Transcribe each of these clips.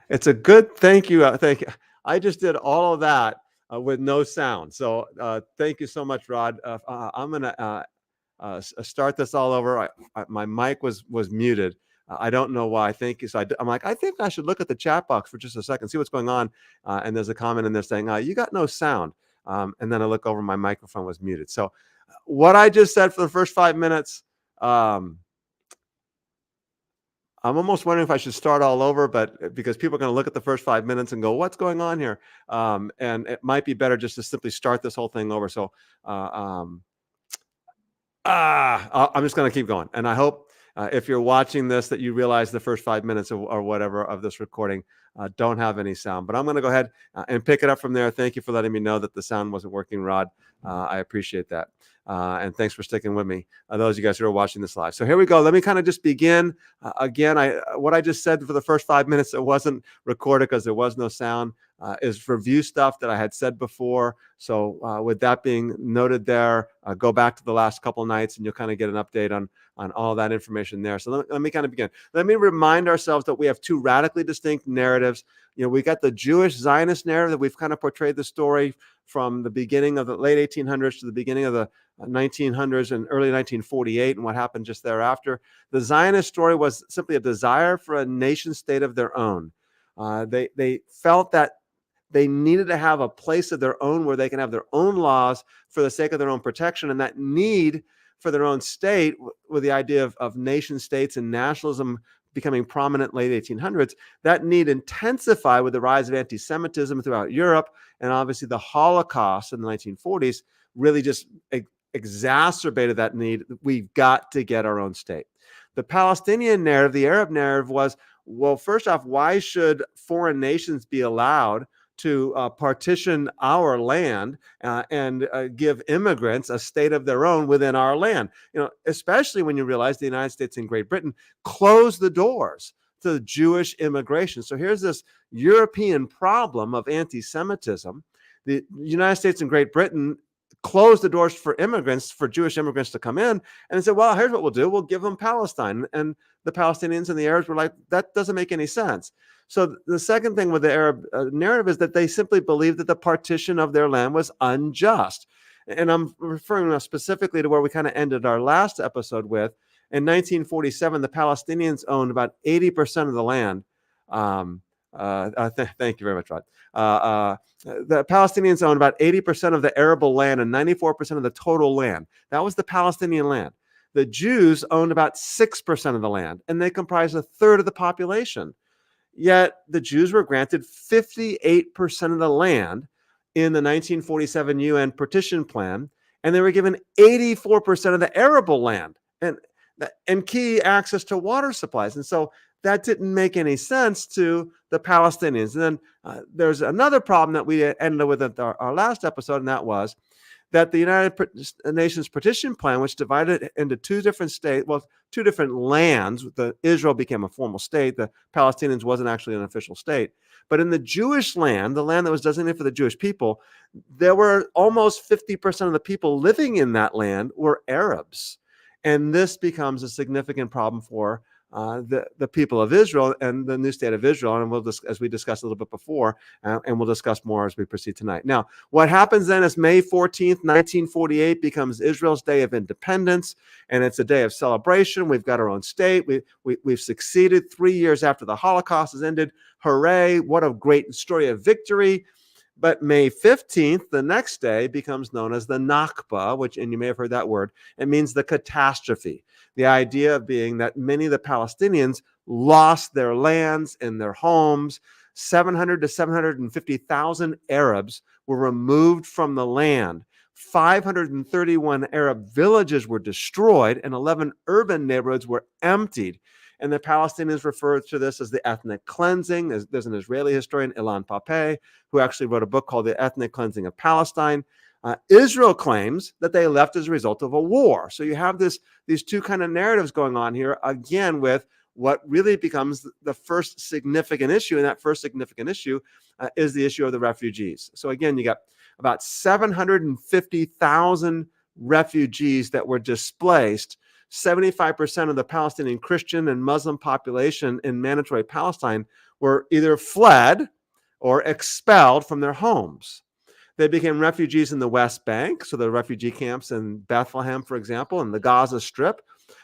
It's a good thank you. Thank you. I just did all of that with no sound. So thank you so much, Rod. I'm going to start this all over. My mic was muted. I don't know why. Thank you. So I'm like, I think I should look at the chat box for just a second, see what's going on. And there's a comment in there saying, you got no sound. And then I look over, my microphone was muted. So what I just said for the first 5 minutes, I'm almost wondering if I should start all over, but because people are going to look at the first 5 minutes and go, what's going on here? And it might be better just to simply start this whole thing over. So I'm just going to keep going. And I hope if you're watching this, that you realize the first 5 minutes or whatever of this recording don't have any sound. But I'm going to go ahead and pick it up from there. Thank you for letting me know that the sound wasn't working, Rod. I appreciate that. And thanks for sticking with me, those of you guys who are watching this live. So here we go. Let me kind of just begin. Again, what I just said for the first 5 minutes, it wasn't recorded because there was no sound, is review stuff that I had said before. So with that being noted there, go back to the last couple of nights and you'll kind of get an update on all that information there. So let me kind of begin. Let me remind ourselves that we have two radically distinct narratives. We got the Jewish Zionist narrative that we've kind of portrayed the story from the beginning of the late 1800s to the beginning of the 1900s and early 1948 and what happened just thereafter. The Zionist story was simply a desire for a nation state of their own. They felt that they needed to have a place of their own where they can have their own laws for the sake of their own protection, and that need for their own state, with the idea of nation states and nationalism becoming prominent late 1800s, that need intensified with the rise of anti-Semitism throughout Europe, and obviously the Holocaust in the 1940s really just exacerbated that need. We've got to get our own state. The Palestinian narrative, the Arab narrative was, well, first off, why should foreign nations be allowed to partition our land and give immigrants a state of their own within our land? Especially when you realize the United States and Great Britain closed the doors to Jewish immigration. So here's this European problem of anti-Semitism. The United States and Great Britain closed the doors for immigrants, for Jewish immigrants to come in, and said, well, here's what we'll do. We'll give them Palestine. And the Palestinians and the Arabs were like, that doesn't make any sense. So the second thing with the Arab narrative is that they simply believed that the partition of their land was unjust. And I'm referring now specifically to where we kind of ended our last episode with. In 1947, the Palestinians owned about 80% of the land. Thank you very much, Rod. The Palestinians owned about 80% of the arable land and 94% of the total land. That was the Palestinian land. The Jews owned about 6% of the land, and they comprised a third of the population. Yet the Jews were granted 58% of the land in the 1947 UN partition plan, and they were given 84% of the arable land and key access to water supplies. And so that didn't make any sense to the Palestinians. And then there's another problem that we ended with at our last episode, and that was that the United Nations partition plan, which divided it into two different lands. Israel became a formal state. The Palestinians wasn't actually an official state. But in the Jewish land, the land that was designated for the Jewish people, there were almost 50% of the people living in that land were Arabs. And this becomes a significant problem for the people of Israel and the new state of Israel. And as we discussed a little bit before, and we'll discuss more as we proceed tonight. Now, what happens then is May 14th, 1948 becomes Israel's Day of Independence, and it's a day of celebration. We've got our own state. We've succeeded 3 years after the Holocaust has ended. Hooray, what a great story of victory. But May 15th, the next day, becomes known as the Nakba, and you may have heard that word. It means the catastrophe. The idea being that many of the Palestinians lost their lands and their homes. 700 to 750,000 Arabs were removed from the land. 531 Arab villages were destroyed, and 11 urban neighborhoods were emptied. And the Palestinians refer to this as the ethnic cleansing. There's an Israeli historian, Ilan Pappé, who actually wrote a book called The Ethnic Cleansing of Palestine. Israel claims that they left as a result of a war. So you have these two kind of narratives going on here, again, with what really becomes the first significant issue. And that first significant issue is the issue of the refugees. So again, you got about 750,000 refugees that were displaced. 75% of the Palestinian Christian and Muslim population in mandatory Palestine were either fled or expelled from their homes. They became refugees in the West Bank, so the refugee camps in Bethlehem, for example, and the Gaza Strip,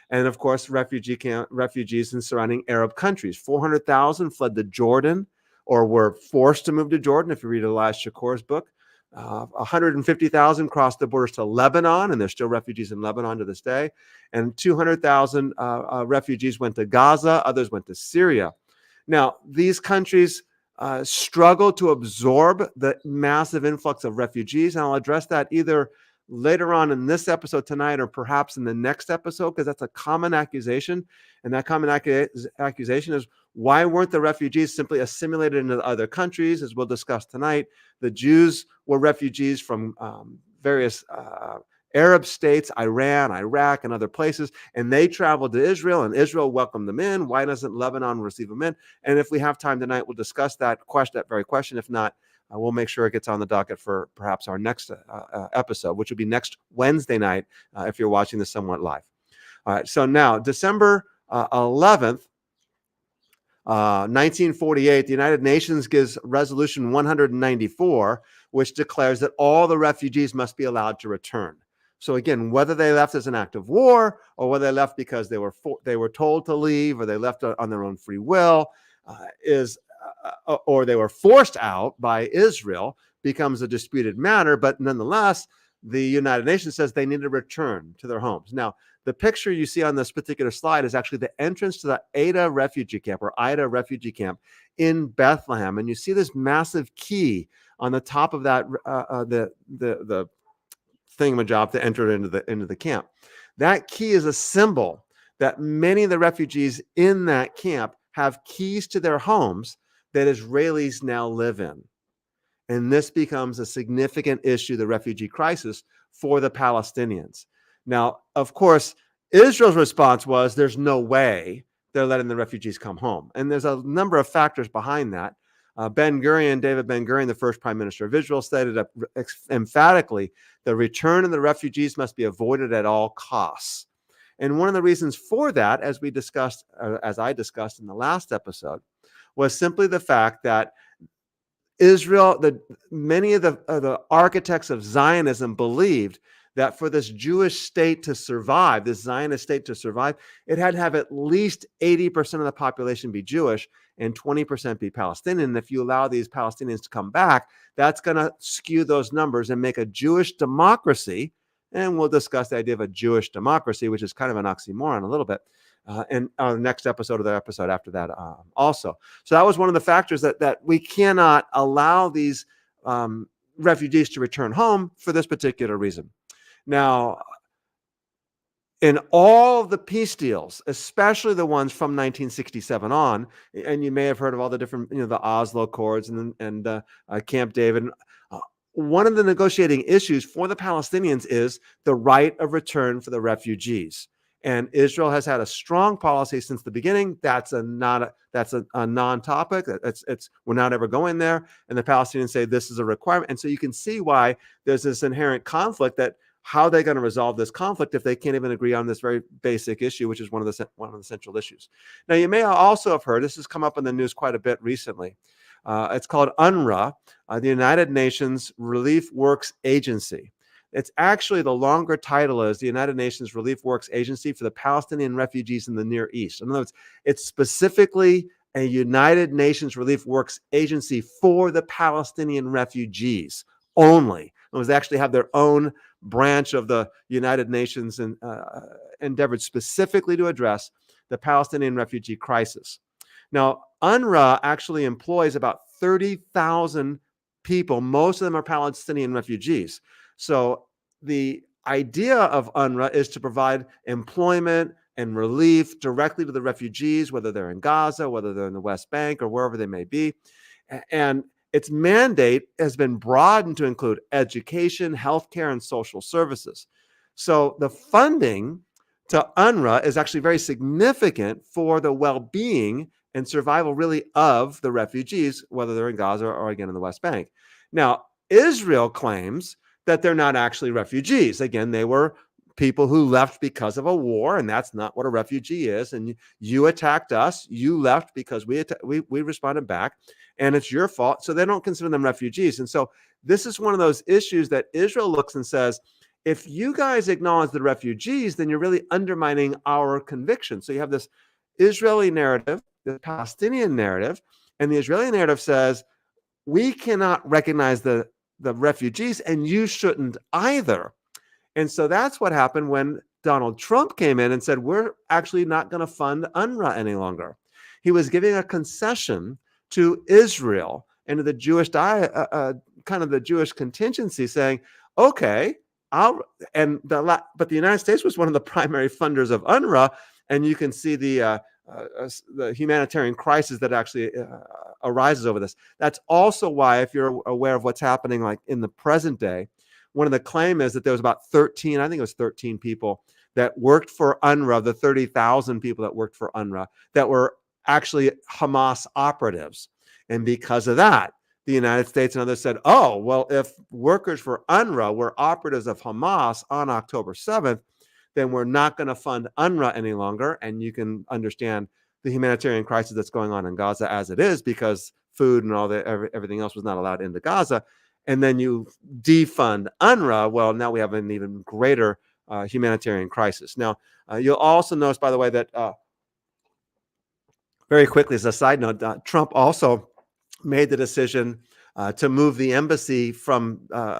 and of course, refugees in surrounding Arab countries. 400,000 fled to Jordan or were forced to move to Jordan, if you read Elias Shakor's book. 150,000 crossed the borders to Lebanon, and there's still refugees in Lebanon to this day. And 200,000 refugees went to Gaza, others went to Syria. Now, these countries struggle to absorb the massive influx of refugees, and I'll address that either later on in this episode tonight or perhaps in the next episode, because that's a common accusation. And that common accusation is, why weren't the refugees simply assimilated into other countries? As we'll discuss tonight, the Jews were refugees from various Arab states, Iran, Iraq, and other places, and they traveled to Israel, and Israel welcomed them in. Why doesn't Lebanon receive them in? And if we have time tonight, we'll discuss that very question. If not, we'll make sure it gets on the docket for perhaps our next episode, which will be next Wednesday night if you're watching this somewhat live. All right, so now December 11th, 1948, the United Nations gives Resolution 194, which declares that all the refugees must be allowed to return. So again, whether they left as an act of war or whether they left because they were told to leave or they left on their own free will, or they were forced out by Israel, becomes a disputed matter. But nonetheless, the United Nations says they need to return to their homes. Now, the picture you see on this particular slide is actually the entrance to the Ida refugee camp in Bethlehem. And you see this massive key on the top of that, the thingamajig to enter into the camp. That key is a symbol that many of the refugees in that camp have keys to their homes that Israelis now live in. And this becomes a significant issue, the refugee crisis, for the Palestinians. Now, of course, Israel's response was, there's no way they're letting the refugees come home. And there's a number of factors behind that. David Ben Gurion, the first prime minister of Israel, stated emphatically, the return of the refugees must be avoided at all costs. And one of the reasons for that, as I discussed in the last episode, was simply the fact that many of the architects of Zionism believed that for this Jewish state to survive, this Zionist state to survive, it had to have at least 80% of the population be Jewish and 20% be Palestinian. And if you allow these Palestinians to come back, that's going to skew those numbers and make a Jewish democracy. And we'll discuss the idea of a Jewish democracy, which is kind of an oxymoron a little bit, in our next episode or the episode after that also. So that was one of the factors that we cannot allow these refugees to return home for this particular reason. Now, in all the peace deals, especially the ones from 1967 on, and you may have heard of all the different, the Oslo Accords and Camp David, one of the negotiating issues for the Palestinians is the right of return for the refugees. And Israel has had a strong policy since the beginning. That's a non-topic. We're not ever going there. And the Palestinians say this is a requirement. And so you can see why there's this inherent conflict, that how are they going to resolve this conflict if they can't even agree on this very basic issue, which is one of the central issues. Now, you may also have heard, this has come up in the news quite a bit recently. It's called UNRWA, the United Nations Relief Works Agency. It's actually, the longer title is the United Nations Relief Works Agency for the Palestinian Refugees in the Near East. In other words, it's specifically a United Nations Relief Works Agency for the Palestinian refugees only. It was actually have their own branch of the United Nations and endeavored specifically to address the Palestinian refugee crisis. Now, UNRWA actually employs about 30,000 people. Most of them are Palestinian refugees. So the idea of UNRWA is to provide employment and relief directly to the refugees, whether they're in Gaza, whether they're in the West Bank, or wherever they may be. And its mandate has been broadened to include education, healthcare, and social services. So the funding to UNRWA is actually very significant for the well-being and survival, really, of the refugees, whether they're in Gaza or, again, in the West Bank. Now, Israel claims that they're not actually refugees. Again, they were people who left because of a war, and that's not what a refugee is. And you attacked us. You left because we responded back, and it's your fault. So they don't consider them refugees. And so this is one of those issues that Israel looks and says, if you guys acknowledge the refugees, then you're really undermining our conviction. So you have this Israeli narrative, the Palestinian narrative, and the Israeli narrative says, we cannot recognize the refugees, and you shouldn't either. And so that's what happened when Donald Trump came in and said, we're actually not going to fund UNRWA any longer. He was giving a concession to Israel and to the Jewish kind of the Jewish contingency, saying, okay, but the United States was one of the primary funders of UNRWA, and you can see the humanitarian crisis that actually arises over this. That's also why, if you're aware of what's happening like in the present day, one of the claims is that there was about 13, I think it was 13 people that worked for UNRWA, the 30,000 people that worked for UNRWA, that were actually Hamas operatives. And because of that, the United States and others said, oh, well, if workers for UNRWA were operatives of Hamas on October 7th, then we're not going to fund UNRWA any longer. And you can understand the humanitarian crisis that's going on in Gaza as it is, because food and everything else was not allowed into Gaza. And then you defund UNRWA. Well, now we have an even greater humanitarian crisis. Now, you'll also notice, by the way, that very quickly, as a side note, Trump also made the decision to move the embassy from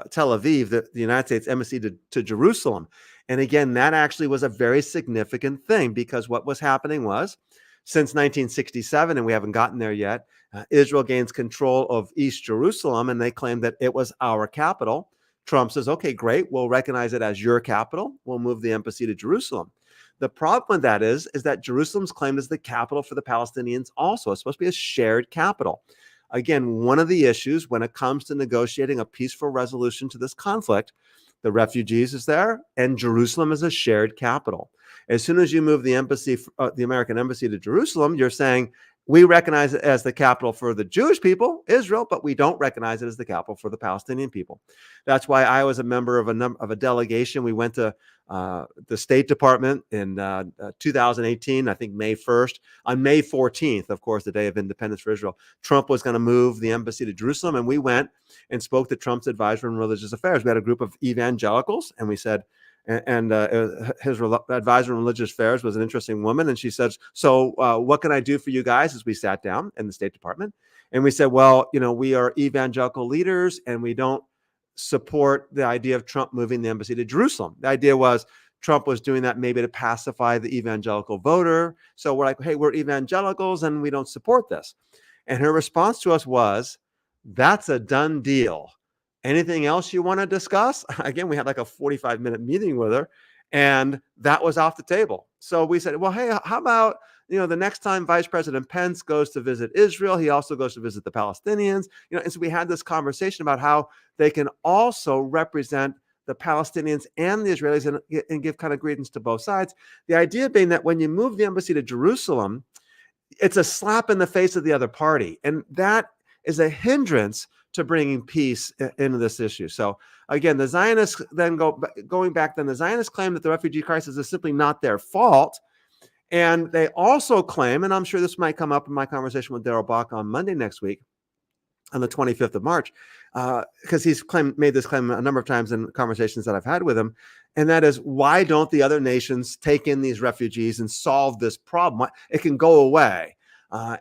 Tel Aviv, the United States embassy, to Jerusalem. And again, that actually was a very significant thing, because what was happening was, since 1967, and we haven't gotten there yet, Israel gains control of East Jerusalem, and they claim that it was our capital. Trump says, okay, great, we'll recognize it as your capital. We'll move the embassy to Jerusalem. The problem with that is that Jerusalem's claimed as the capital for the Palestinians also. It's supposed to be a shared capital. Again, one of the issues when it comes to negotiating a peaceful resolution to this conflict, the refugees is there, and Jerusalem is a shared capital. As soon as you move the embassy, the American embassy, to Jerusalem, you're saying, we recognize it as the capital for the Jewish people, Israel, but we don't recognize it as the capital for the Palestinian people. That's why I was a member of a delegation. We went to the State Department in 2018, I think May 1st. On May 14th, of course, the day of independence for Israel, Trump was going to move the embassy to Jerusalem, and we went and spoke to Trump's advisor on religious affairs. We had a group of evangelicals, and we said, and his advisor on religious affairs was an interesting woman. And she says, so what can I do for you guys? As we sat down in the State Department, and we said, well, we are evangelical leaders, and we don't support the idea of Trump moving the embassy to Jerusalem. The idea was Trump was doing that maybe to pacify the evangelical voter. So we're like, hey, we're evangelicals and we don't support this. And her response to us was, that's a done deal. Anything else you want to discuss? Again, we had like a 45-minute meeting with her, and that was off the table. So we said, well, hey, how about, the next time Vice President Pence goes to visit Israel, he also goes to visit the Palestinians, and so we had this conversation about how they can also represent the Palestinians and the Israelis and give kind of greetings to both sides. The idea being that when you move the embassy to Jerusalem, it's a slap in the face of the other party. And that is a hindrance to bringing peace into this issue. So again, the Zionists then going back, the Zionists claim that the refugee crisis is simply not their fault. And they also claim, and I'm sure this might come up in my conversation with Darrell Bach on Monday next week, on the 25th of March, because he's made this claim a number of times in conversations that I've had with him. And that is, why don't the other nations take in these refugees and solve this problem? It can go away.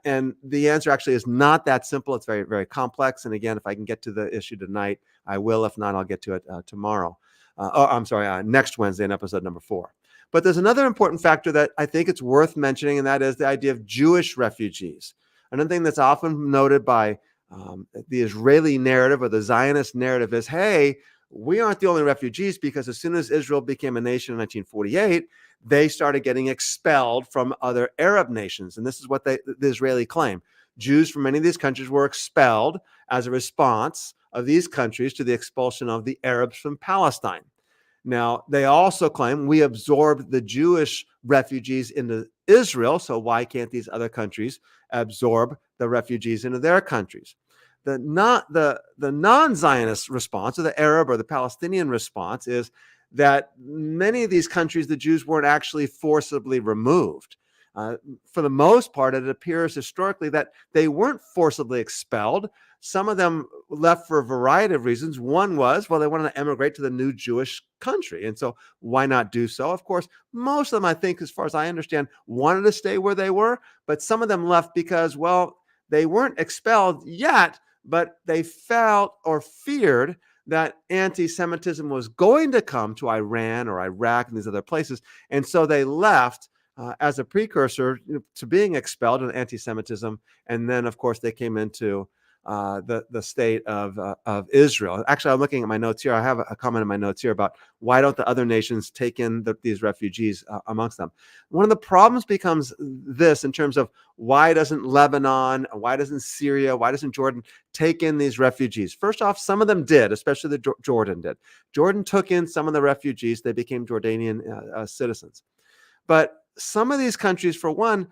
And the answer actually is not that simple. It's very, very complex. And again, if I can get to the issue tonight, I will. If not, I'll get to it tomorrow. Next Wednesday in episode number 4. But there's another important factor that I think it's worth mentioning, and that is the idea of Jewish refugees. Another thing that's often noted by the Israeli narrative or the Zionist narrative is, hey, we aren't the only refugees, because as soon as Israel became a nation in 1948, they started getting expelled from other Arab nations. And this is what the Israeli claim. Jews from many of these countries were expelled as a response of these countries to the expulsion of the Arabs from Palestine. Now, they also claim we absorbed the Jewish refugees into Israel, so why can't these other countries absorb the refugees into their countries? The non-Zionist response, or the Arab or the Palestinian response, is that many of these countries, the Jews weren't actually forcibly removed. For the most part, it appears historically that they weren't forcibly expelled. Some of them left for a variety of reasons. One was, well, they wanted to emigrate to the new Jewish country. And so why not do so? Of course, most of them, I think, as far as I understand, wanted to stay where they were, but some of them left because, well, they weren't expelled yet, but they felt or feared that anti-Semitism was going to come to Iran or Iraq and these other places. And so they left as a precursor to being expelled in anti-Semitism. And then, of course, they came into the state of Israel. Actually, I'm looking at my notes here. I have a comment in my notes here about why don't the other nations take in these refugees amongst them. One of the problems becomes this in terms of why doesn't Lebanon, why doesn't Syria, why doesn't Jordan take in these refugees? First off, some of them did, especially Jordan did. Jordan took in some of the refugees. They became Jordanian citizens. But some of these countries, for one,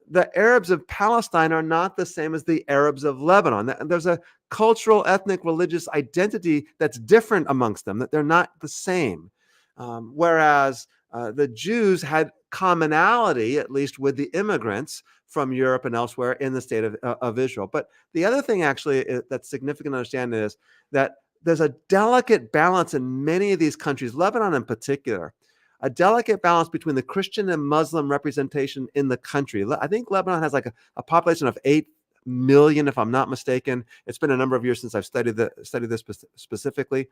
the Arabs of Palestine are not the same as the Arabs of Lebanon. There's a cultural, ethnic, religious identity that's different amongst them, that they're not the same. Whereas the Jews had commonality, at least with the immigrants from Europe and elsewhere in the state of Israel. But the other thing actually that's significant to understand is that there's a delicate balance in many of these countries, Lebanon in particular, a delicate balance between the Christian and Muslim representation in the country. I think Lebanon has like a population of 8 million, if I'm not mistaken. It's been a number of years since I've studied this specifically.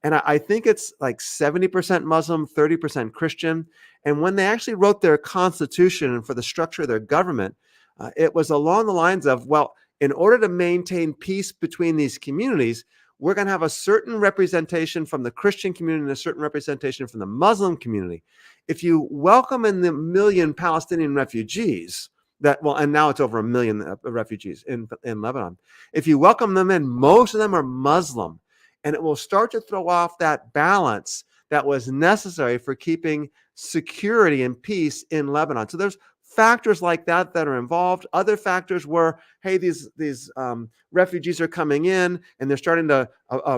And I think it's like 70% Muslim, 30% Christian. And when they actually wrote their constitution and for the structure of their government, it was along the lines of, well, in order to maintain peace between these communities, we're going to have a certain representation from the Christian community and a certain representation from the Muslim community. If you welcome in the million Palestinian refugees, and now it's over 1 million refugees in Lebanon. If you welcome them in, most of them are Muslim, and it will start to throw off that balance that was necessary for keeping security and peace in Lebanon. So there's factors like that are involved. Other factors were, hey, these refugees are coming in and they're starting to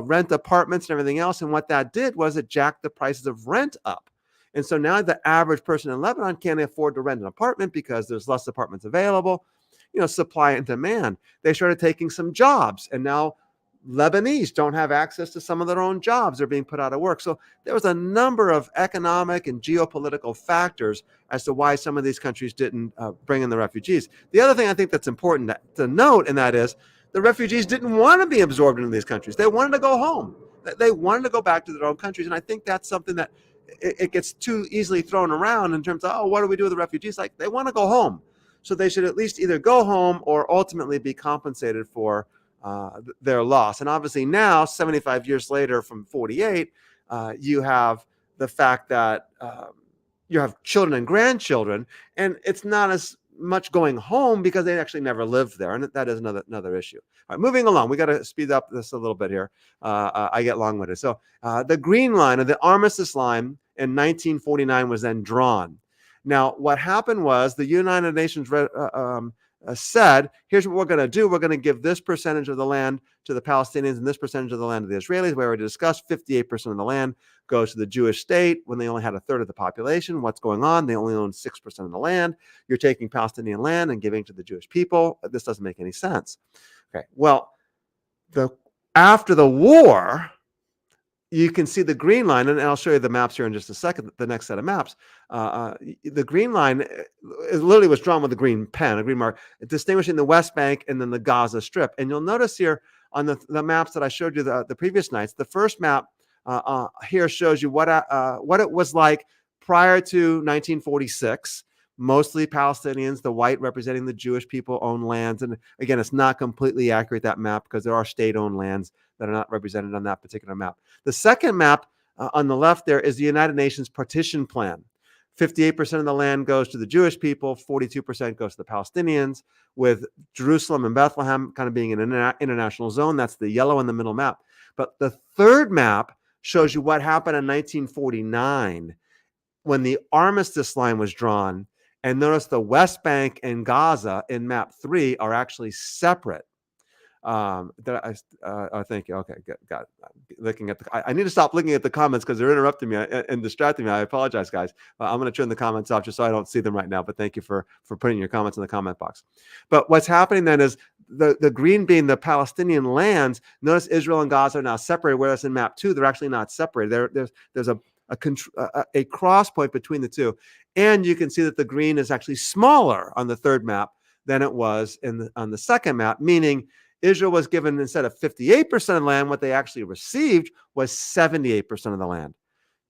rent apartments and everything else. And what that did was it jacked the prices of rent up. And so now the average person in Lebanon can't afford to rent an apartment because there's less apartments available, supply and demand. They started taking some jobs, and now Lebanese don't have access to some of their own jobs. They're being put out of work. So there was a number of economic and geopolitical factors as to why some of these countries didn't bring in the refugees. The other thing I think that's important to note, and that is the refugees didn't want to be absorbed into these countries. They wanted to go home. They wanted to go back to their own countries. And I think that's something that it gets too easily thrown around in terms of, oh, what do we do with the refugees? Like, they want to go home. So they should at least either go home or ultimately be compensated for their loss. And obviously now, 75 years later from 48, you have the fact that you have children and grandchildren, and it's not as much going home because they actually never lived there. And that is another issue. All right, moving along. We got to speed up this a little bit here. I get long-winded. So the green line, or the armistice line, in 1949 was then drawn. Now, what happened was the United Nations said, here's what we're going to do. We're going to give this percentage of the land to the Palestinians and this percentage of the land to the Israelis. We already discussed 58% of the land goes to the Jewish state when they only had a third of the population. What's going on? They only own 6% of the land. You're taking Palestinian land and giving to the Jewish people. This doesn't make any sense. Okay, well, after the war, you can see the green line, and I'll show you the maps here in just a second, the next set of maps. The green line literally was drawn with a green pen, a green mark, distinguishing the West Bank and then the Gaza Strip. And you'll notice here on the maps that I showed you the previous nights, the first map here shows you what it was like prior to 1946. Mostly Palestinians, the white representing the Jewish people, own lands. And again, it's not completely accurate, that map, because there are state-owned lands that are not represented on that particular map. The second map on the left there is the United Nations partition plan. 58% of the land goes to the Jewish people, 42% goes to the Palestinians, with Jerusalem and Bethlehem kind of being an international zone. That's the yellow in the middle map. But the third map shows you what happened in 1949 when the armistice line was drawn. And notice the West Bank and Gaza in map 3 are actually separate. Thank you. Okay, got it. Looking at I need to stop looking at the comments because they're interrupting me and distracting me. I apologize, guys. I'm going to turn the comments off just so I don't see them right now. But thank you for putting your comments in the comment box. But what's happening then is the green being the Palestinian lands. Notice Israel and Gaza are now separated, whereas in map 2 they're actually not separated. There's a cross point between the two, and you can see that the green is actually smaller on the third map than it was on the second map, meaning Israel was given, instead of 58% of the land, what they actually received was 78% of the land.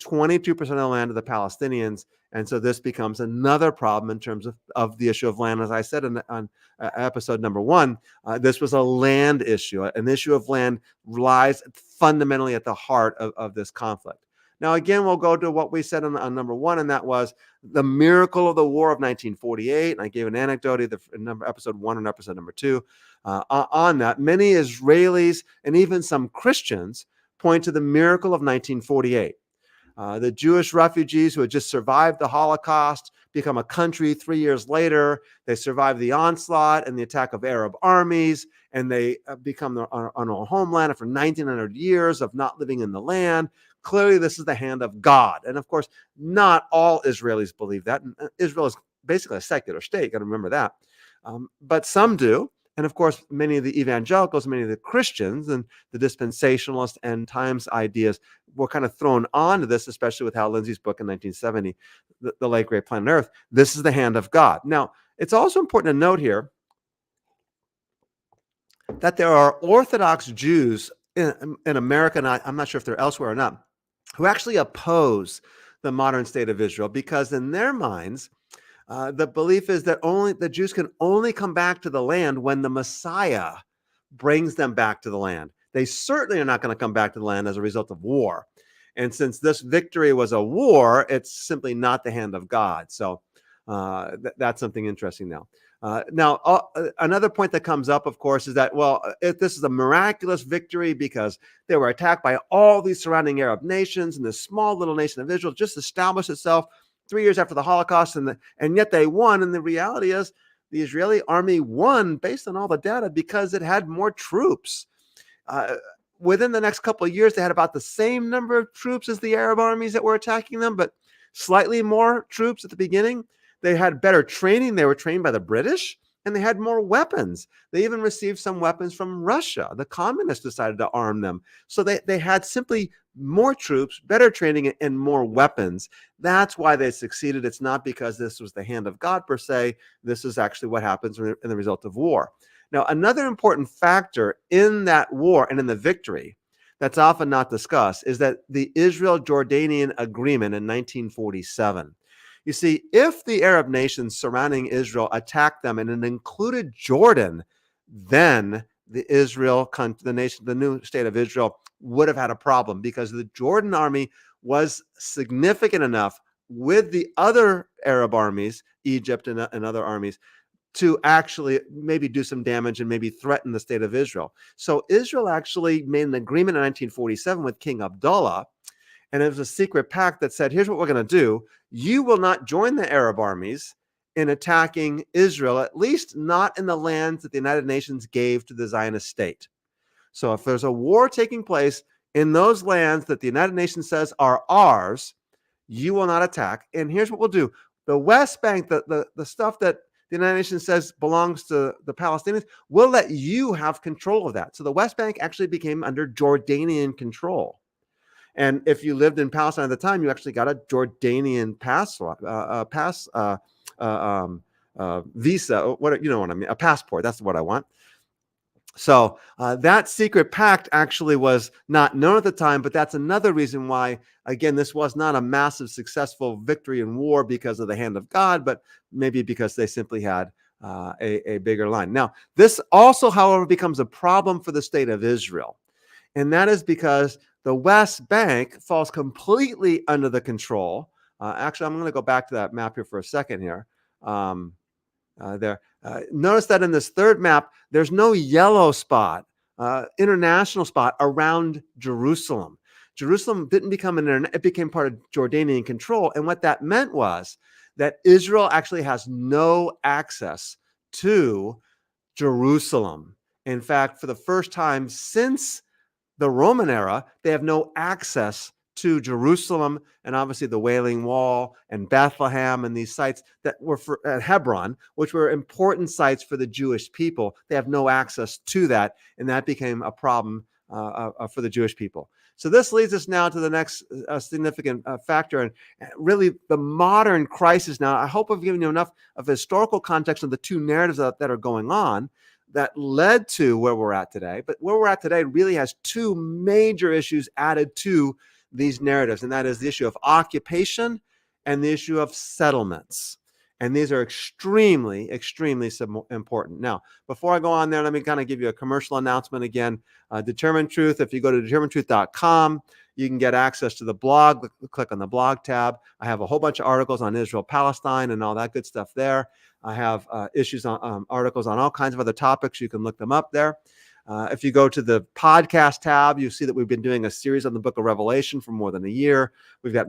22% of the land of the Palestinians. And so this becomes another problem in terms of the issue of land. As I said on episode number 1, this was a land issue. An issue of land lies fundamentally at the heart of this conflict. Now, again, we'll go to what we said on number 1, and that was the miracle of the war of 1948. And I gave an anecdote either in episode 1 and episode number 2 on that. Many Israelis and even some Christians point to the miracle of 1948. The Jewish refugees who had just survived the Holocaust become a country 3 years later. They survive the onslaught and the attack of Arab armies, and they become on a homeland after 1,900 years of not living in the land. Clearly, this is the hand of God. And of course, not all Israelis believe that. And Israel is basically a secular state. Got to remember that. But some do. And of course, many of the evangelicals, many of the Christians, and the dispensationalist end times ideas were kind of thrown onto this, especially with Hal Lindsey's book in 1970, The Late Great Planet Earth. This is the hand of God. Now, it's also important to note here that there are Orthodox Jews in America, and I'm not sure if they're elsewhere or not, who actually oppose the modern state of Israel, because in their minds, the belief is that only the Jews can only come back to the land when the Messiah brings them back to the land. They certainly are not going to come back to the land as a result of war. And since this victory was a war, it's simply not the hand of God. So that's something interesting now. Another point that comes up, of course, is that, well, this is a miraculous victory because they were attacked by all these surrounding Arab nations, and this small little nation of Israel just established itself 3 years after the Holocaust, and yet they won. And the reality is the Israeli army won based on all the data because it had more troops. Within the next couple of years, they had about the same number of troops as the Arab armies that were attacking them, but slightly more troops at the beginning. They had better training. They were trained by the British, and they had more weapons. They even received some weapons from Russia. The communists decided to arm them. So they had simply more troops, better training, and more weapons. That's why they succeeded. It's not because this was the hand of God per se. This is actually what happens in the result of war. Now, another important factor in that war and in the victory that's often not discussed is that the Israel-Jordanian agreement in 1947. You see, if the Arab nations surrounding Israel attacked them and it included Jordan, then the new state of Israel would have had a problem, because the Jordan army was significant enough with the other Arab armies, Egypt and other armies, to actually maybe do some damage and maybe threaten the state of Israel. So Israel actually made an agreement in 1947 with King Abdullah, and it was a secret pact that said, here's what we're going to do. You will not join the Arab armies in attacking Israel, at least not in the lands that the United Nations gave to the Zionist state. So if there's a war taking place in those lands that the United Nations says are ours, you will not attack. And here's what we'll do. The West Bank, the stuff that the United Nations says belongs to the Palestinians, we'll let you have control of that. So the West Bank actually became under Jordanian control. And if you lived in Palestine at the time, you actually got a Jordanian visa. What, you know what I mean? A passport. That's what I want. So that secret pact actually was not known at the time, but that's another reason why, again, this was not a massive successful victory in war because of the hand of God, but maybe because they simply had a bigger line. Now, this also, however, becomes a problem for the state of Israel. And that is because the West Bank falls completely under the control. Actually, I'm going to go back to that map here for a second here. Notice that in this third map, there's no yellow spot, international spot around Jerusalem. Jerusalem didn't become it became part of Jordanian control. And what that meant was that Israel actually has no access to Jerusalem. In fact, for the first time since the Roman era, they have no access to Jerusalem and obviously the Wailing Wall and Bethlehem and these sites that were at Hebron, which were important sites for the Jewish people. They have no access to that, and that became a problem for the Jewish people. So this leads us now to the next significant factor, and really the modern crisis. Now, I hope I've given you enough of historical context of the two narratives that are going on that led to where we're at today. But where we're at today really has two major issues added to these narratives, and that is the issue of occupation and the issue of settlements. And these are extremely, extremely important. Now, before I go on there, let me kind of give you a commercial announcement again. Determined Truth, if you go to determinedtruth.com, you can get access to the blog. Click on the blog tab. I have a whole bunch of articles on Israel-Palestine and all that good stuff there. I have articles on all kinds of other topics. You can look them up there. If you go to the podcast tab, you see that we've been doing a series on the book of Revelation for more than a year. We've got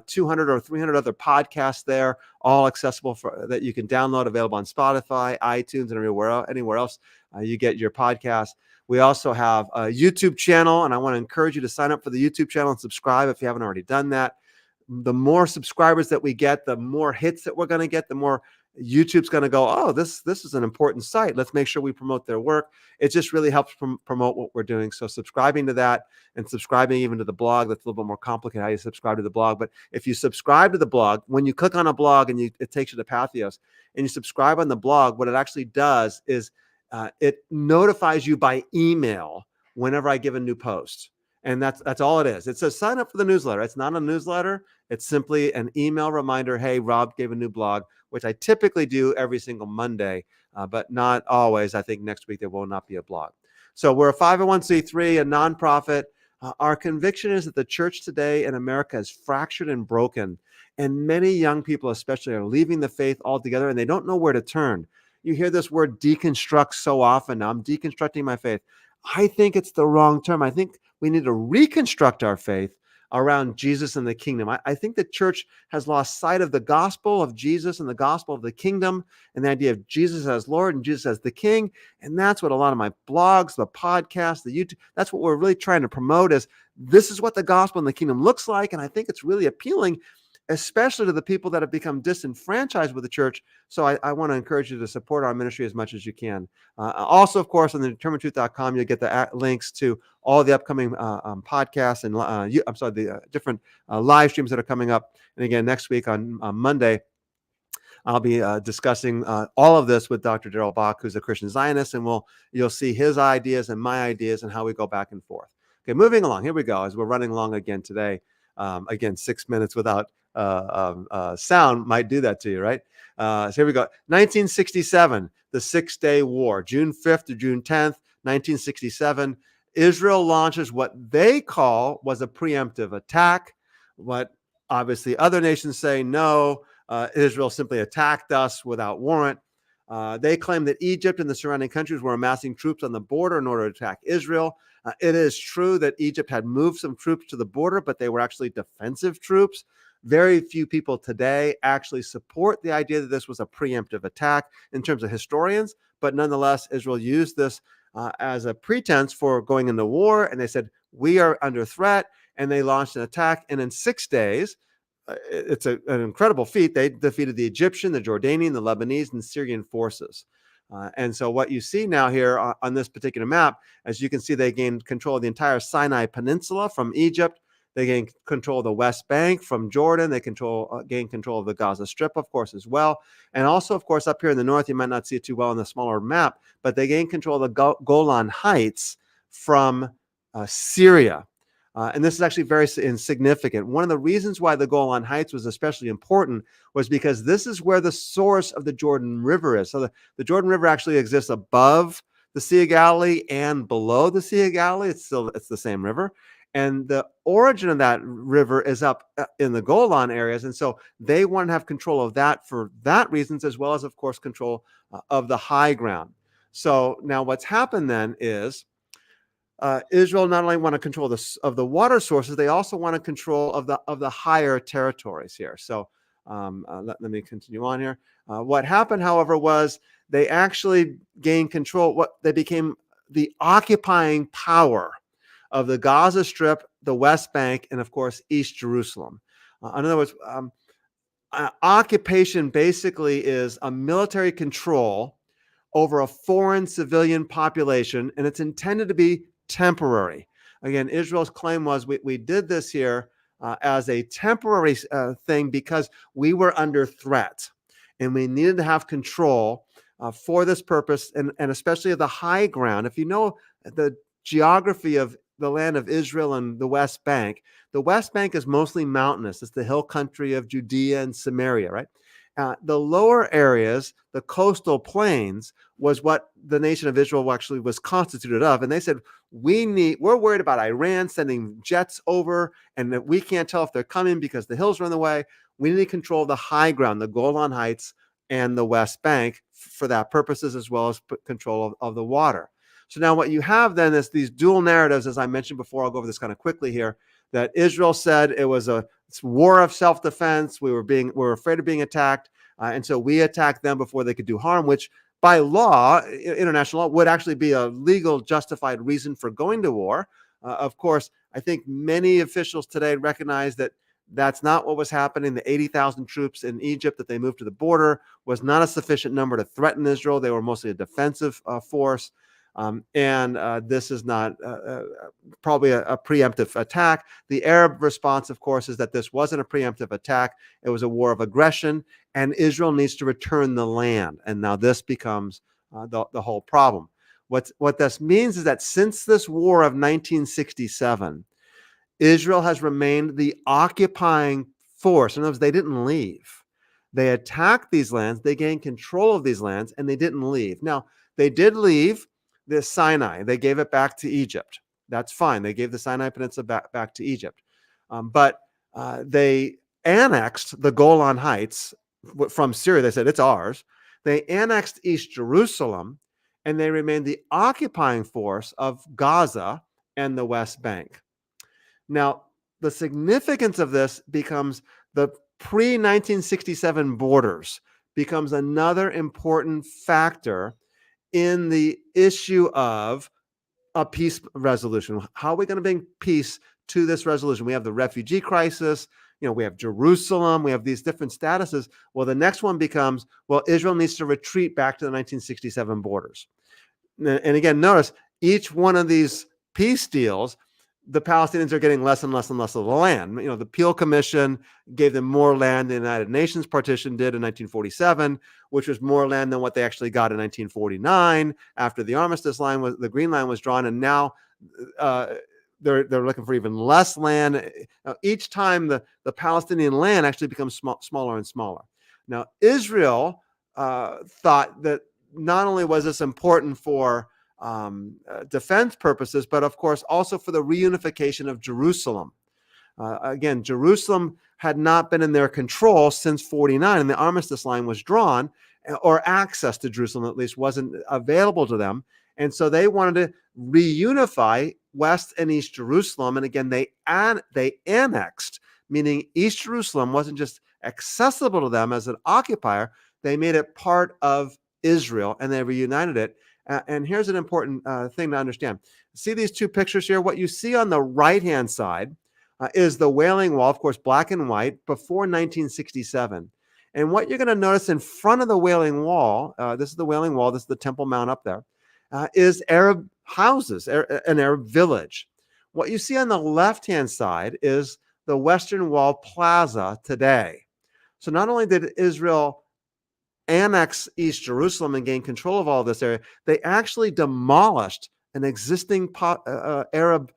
200 or 300 other podcasts there, all accessible that you can download, available on Spotify, iTunes, and anywhere else you get your podcast. We also have a YouTube channel, and I want to encourage you to sign up for the YouTube channel and subscribe if you haven't already done that. The more subscribers that we get, the more hits that we're going to get, the more YouTube's going to go, oh, this is an important site. Let's make sure we promote their work. It just really helps promote what we're doing. So subscribing to that and subscribing even to the blog, that's a little bit more complicated how you subscribe to the blog. But if you subscribe to the blog, when you click on a blog and it takes you to Patheos and you subscribe on the blog, what it actually does is it notifies you by email whenever I give a new post. And that's all it is. It says sign up for the newsletter. It's not a newsletter. It's simply an email reminder. Hey, Rob gave a new blog, which I typically do every single Monday, but not always. I think next week there will not be a blog. So we're a 501c3, a nonprofit. Our conviction is that the church today in America is fractured and broken, and many young people especially are leaving the faith altogether, and they don't know where to turn. You hear this word deconstruct so often. Now, I'm deconstructing my faith. I think it's the wrong term. I think we need to reconstruct our faith around Jesus and the kingdom. I think the church has lost sight of the gospel of Jesus and the gospel of the kingdom and the idea of Jesus as Lord and Jesus as the King. And that's what a lot of my blogs, the podcasts, the YouTube, that's what we're really trying to promote is this is what the gospel and the kingdom looks like. And I think it's really appealing, especially to the people that have become disenfranchised with the church. So I want to encourage you to support our ministry as much as you can. Also, of course, on the determinedtruth.com, you'll get the links to all the upcoming podcasts and the different live streams that are coming up. And again, next week on Monday, I'll be discussing all of this with Dr. Darrell Bach, who's a Christian Zionist, and you'll see his ideas and my ideas and how we go back and forth. Okay, moving along. Here we go. As we're running long again today. Again, 6 minutes without sound might do that to you, right? So here we go. 1967, the Six-Day War, June 5th to June 10th, 1967. Israel launches what they call was a preemptive attack. What obviously other nations say, no, Israel simply attacked us without warrant. They claim that Egypt and the surrounding countries were amassing troops on the border in order to attack Israel. It is true that Egypt had moved some troops to the border, but they were actually defensive troops. Very few people today actually support the idea that this was a preemptive attack in terms of historians, but nonetheless, Israel used this as a pretense for going into war, and they said, we are under threat, and they launched an attack, and in 6 days, it's an incredible feat. They defeated the Egyptian, the Jordanian, the Lebanese, and Syrian forces. And so what you see now here on this particular map, as you can see, they gained control of the entire Sinai Peninsula from Egypt. They gained control of the West Bank from Jordan. They gained control of the Gaza Strip, of course, as well. And also, of course, up here in the north, you might not see it too well on the smaller map, but they gained control of the Golan Heights from Syria. And this is actually very insignificant. One of the reasons why the Golan Heights was especially important was because this is where the source of the Jordan River is. So the Jordan River actually exists above the Sea of Galilee and below the Sea of Galilee. It's the same river. And the origin of that river is up in the Golan areas. And so they want to have control of that for that reasons, as well as, of course, control of the high ground. So now what's happened then is Israel not only want to control of the water sources, they also want to control of the higher territories here. So let me continue on here. What happened, however, was they actually gained control. They became the occupying power of the Gaza Strip, the West Bank, and of course, East Jerusalem. In other words, occupation basically is a military control over a foreign civilian population, and it's intended to be temporary. Again, Israel's claim was we did this here as a temporary thing because we were under threat, and we needed to have control for this purpose, and especially of the high ground. If you know the geography of the land of Israel and the West Bank is mostly mountainous. It's the hill country of Judea and Samaria, right? The lower areas, the coastal plains, was what the nation of Israel actually was constituted of. And they said, we're worried about Iran sending jets over, and that we can't tell if they're coming because the hills are in the way. We need to control the high ground, the Golan Heights and the West Bank for that purposes, as well as control of the water. So now what you have then is these dual narratives, as I mentioned before. I'll go over this kind of quickly here, that Israel said it was a war of self-defense. We were afraid of being attacked. And so we attacked them before they could do harm, which by law, international law, would actually be a legal justified reason for going to war. Of course, I think many officials today recognize that that's not what was happening. The 80,000 troops in Egypt that they moved to the border was not a sufficient number to threaten Israel. They were mostly a defensive force. This is not probably a preemptive attack. The Arab response, of course, is that this wasn't a preemptive attack. It was a war of aggression, and Israel needs to return the land. And now this becomes the whole problem. What this means is that since this war of 1967, Israel has remained the occupying force. In other words, they didn't leave. They attacked these lands, they gained control of these lands, and they didn't leave. Now, they did leave the Sinai. They gave it back to Egypt. That's fine. They gave the Sinai Peninsula back to Egypt. But they annexed the Golan Heights from Syria. They said, it's ours. They annexed East Jerusalem, and they remained the occupying force of Gaza and the West Bank. Now, the significance of this becomes the pre-1967 borders becomes another important factor in the issue of a peace resolution. How are we going to bring peace to this resolution? We have the refugee crisis, we have Jerusalem, we have these different statuses. Well, the next one becomes, well, Israel needs to retreat back to the 1967 borders. And again, notice each one of these peace deals, the Palestinians are getting less and less and less of the land. The Peel Commission gave them more land than the United Nations partition did in 1947, which was more land than what they actually got in 1949 after the armistice line the Green Line was drawn. And now they're looking for even less land. Each time the Palestinian land actually becomes smaller and smaller. Now, Israel thought that not only was this important for defense purposes, but of course also for the reunification of Jerusalem. Again, Jerusalem had not been in their control since 49, and the armistice line was drawn, or access to Jerusalem at least wasn't available to them. And so they wanted to reunify West and East Jerusalem. And again, they annexed, meaning East Jerusalem wasn't just accessible to them as an occupier. They made it part of Israel, and they reunited it. And here's an important thing to understand. See these two pictures here? What you see on the right-hand side is the Wailing Wall, of course, black and white, before 1967. And what you're going to notice in front of the Wailing Wall, this is the Wailing Wall, this is the Temple Mount up there, is Arab houses, an Arab village. What you see on the left-hand side is the Western Wall Plaza today. So not only did Israel annex East Jerusalem and gain control of all of this area, they actually demolished an existing Arab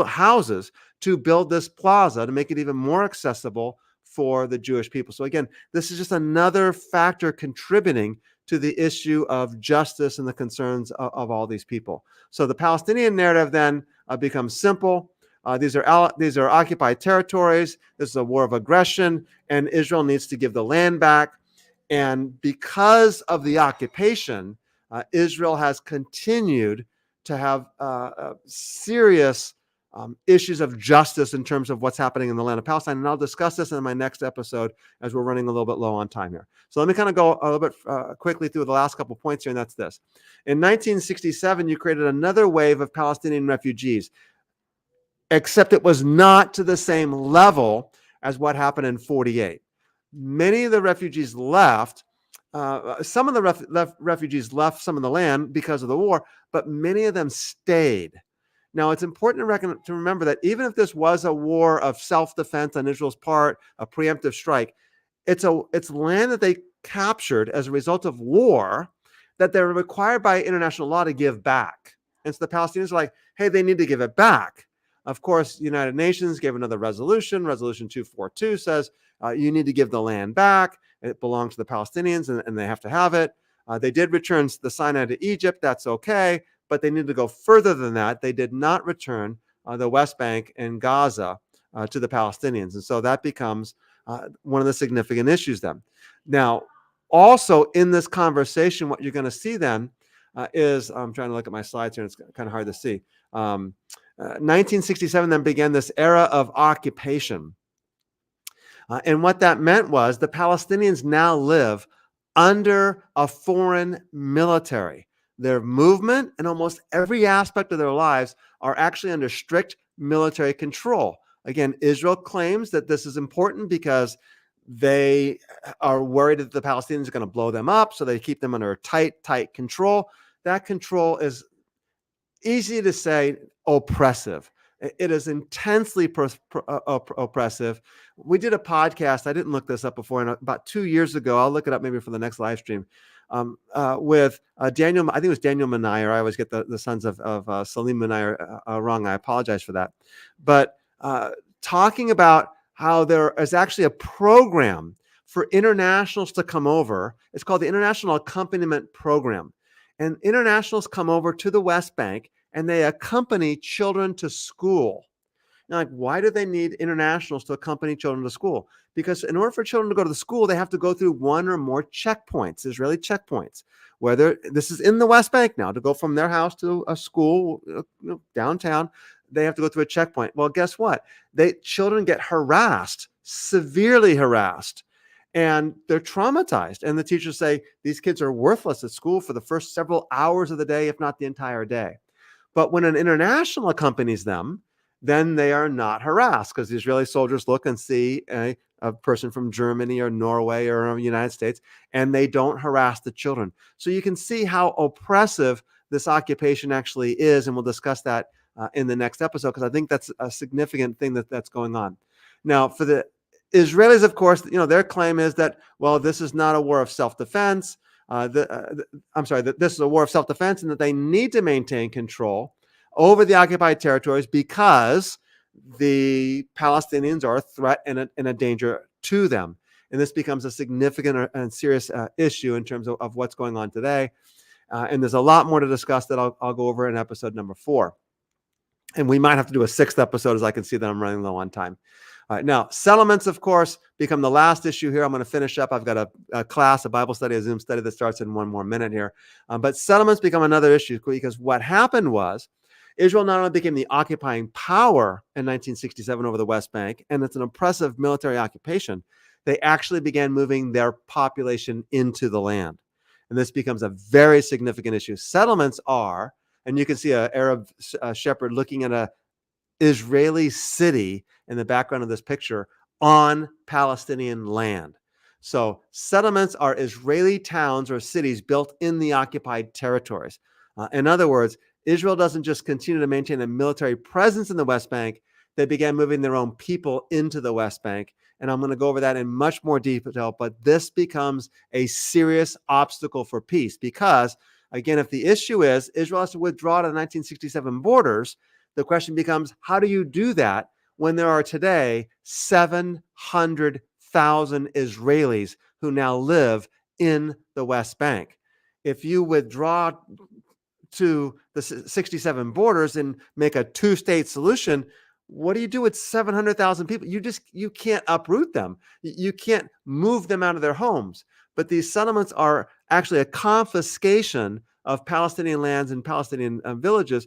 houses to build this plaza to make it even more accessible for the Jewish people. So again, this is just another factor contributing to the issue of justice and the concerns of all these people. So the Palestinian narrative then becomes simple. These are occupied territories. This is a war of aggression, and Israel needs to give the land back. And because of the occupation, Israel has continued to have serious issues of justice in terms of what's happening in the land of Palestine. And I'll discuss this in my next episode as we're running a little bit low on time here. So let me kind of go a little bit quickly through the last couple points here, and that's this. In 1967, you created another wave of Palestinian refugees, except it was not to the same level as what happened in 48. Many of the refugees left. Some of the refugees left some of the land because of the war, but many of them stayed. Now, it's important to remember that even if this was a war of self-defense on Israel's part, a preemptive strike, it's land that they captured as a result of war that they're required by international law to give back. And so the Palestinians are like, hey, they need to give it back. Of course, the United Nations gave another resolution. Resolution 242 says you need to give the land back. It belongs to the Palestinians, and they have to have it. They did return the Sinai to Egypt. That's okay. But they need to go further than that. They did not return the West Bank and Gaza to the Palestinians. And so that becomes one of the significant issues then. Now, also in this conversation, what you're going to see then is, I'm trying to look at my slides here, and it's kind of hard to see. 1967 then began this era of occupation. And what that meant was the Palestinians now live under a foreign military. Their movement and almost every aspect of their lives are actually under strict military control. Again, Israel claims that this is important because they are worried that the Palestinians are going to blow them up, so they keep them under tight control. That control is, easy to say, oppressive. It is intensely oppressive. We did a podcast. I didn't look this up before. And about 2 years ago, I'll look it up maybe for the next live stream, with Daniel. I think it was Daniel Menayer. I always get the sons of Salim Menayer wrong. I apologize for that. But talking about how there is actually a program for internationals to come over. It's called the International Accompaniment Program. And internationals come over to the West Bank and they accompany children to school. Now, like, why do they need internationals to accompany children to school? Because in order for children to go to the school, they have to go through one or more checkpoints, Israeli checkpoints. Whether this is in the West Bank now, to go from their house to a school downtown, they have to go through a checkpoint. Well, guess what? Children get harassed, severely harassed, and they're traumatized. And the teachers say these kids are worthless at school for the first several hours of the day, if not the entire day. But when an international accompanies them, then they are not harassed, because the Israeli soldiers look and see a person from Germany or Norway or the United States, and they don't harass the children. So you can see how oppressive this occupation actually is, and we'll discuss that in the next episode, because I think that's a significant thing that's going on. Now, for the Israelis, of course, their claim is that, well, this is not a war of self-defense. That this is a war of self-defense, and that they need to maintain control over the occupied territories because the Palestinians are a threat and a danger to them. And this becomes a significant and serious issue in terms of what's going on today. And there's a lot more to discuss that I'll go over in episode number 4. And we might have to do a 6th episode, as I can see that I'm running low on time. All right, now, settlements, of course, become the last issue here. I'm going to finish up. I've got a class, a Bible study, a Zoom study that starts in 1 more minute here. But settlements become another issue, because what happened was Israel not only became the occupying power in 1967 over the West Bank, and it's an oppressive military occupation, they actually began moving their population into the land. And this becomes a very significant issue. Settlements are, and you can see an Arab shepherd looking at an Israeli city in the background of this picture on Palestinian land. So settlements are Israeli towns or cities built in the occupied territories. In other words, Israel doesn't just continue to maintain a military presence in the West Bank. They began moving their own people into the West Bank. And I'm going to go over that in much more detail. But this becomes a serious obstacle for peace because, again, if the issue is Israel has to withdraw to the 1967 borders, the question becomes, how do you do that when there are today 700,000 Israelis who now live in the West Bank? If you withdraw to the 67 borders and make a 2-state solution, what do you do with 700,000 people? You can't uproot them. You can't move them out of their homes. But these settlements are actually a confiscation of Palestinian lands and Palestinian villages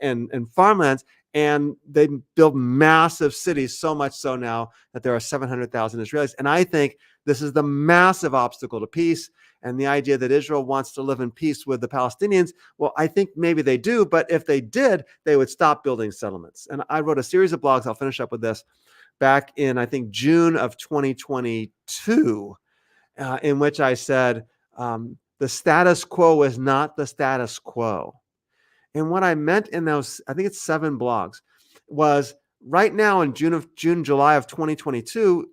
and farmlands And they build massive cities, so much so now that there are 700,000 Israelis. And I think this is the massive obstacle to peace. And the idea that Israel wants to live in peace with the Palestinians, well, I think maybe they do, but if they did, they would stop building settlements. And I wrote a series of blogs, I'll finish up with this, back in, I think, June of 2022, in which I said, the status quo is not the status quo. And what I meant in those, I think it's 7 blogs, was right now in July of 2022,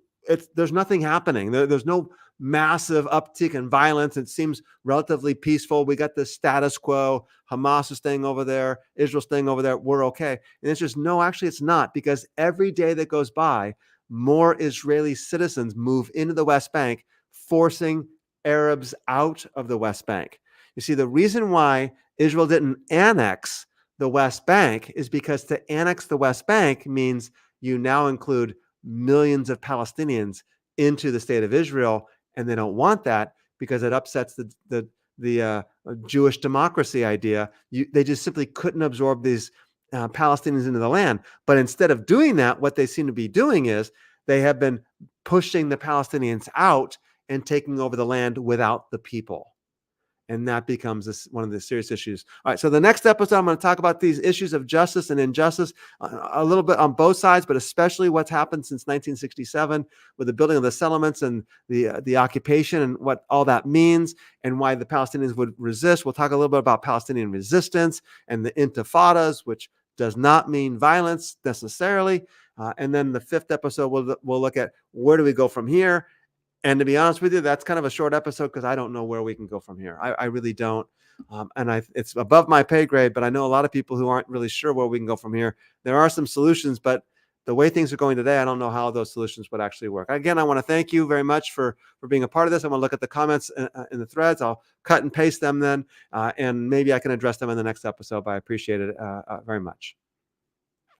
there's nothing happening. There's no massive uptick in violence. It seems relatively peaceful. We got the status quo. Hamas is staying over there. Israel's staying over there. We're okay. And it's just, no, actually it's not, because every day that goes by, more Israeli citizens move into the West Bank, forcing Arabs out of the West Bank. You see, the reason why Israel didn't annex the West Bank is because to annex the West Bank means you now include millions of Palestinians into the state of Israel, and they don't want that because it upsets the Jewish democracy idea. They just simply couldn't absorb these Palestinians into the land. But instead of doing that, what they seem to be doing is they have been pushing the Palestinians out and taking over the land without the people. And that becomes one of the serious issues. All right, so the next episode, I'm going to talk about these issues of justice and injustice, a little bit on both sides, but especially what's happened since 1967 with the building of the settlements and the occupation and what all that means and why the Palestinians would resist. We'll talk a little bit about Palestinian resistance and the intifadas, which does not mean violence necessarily. And then the 5th episode, we'll look at where do we go from here. And to be honest with you, that's kind of a short episode because I don't know where we can go from here. I really don't. It's above my pay grade, but I know a lot of people who aren't really sure where we can go from here. There are some solutions, but the way things are going today, I don't know how those solutions would actually work. Again, I want to thank you very much for being a part of this. I want to look at the comments in the threads. I'll cut and paste them then, and maybe I can address them in the next episode, but I appreciate it very much.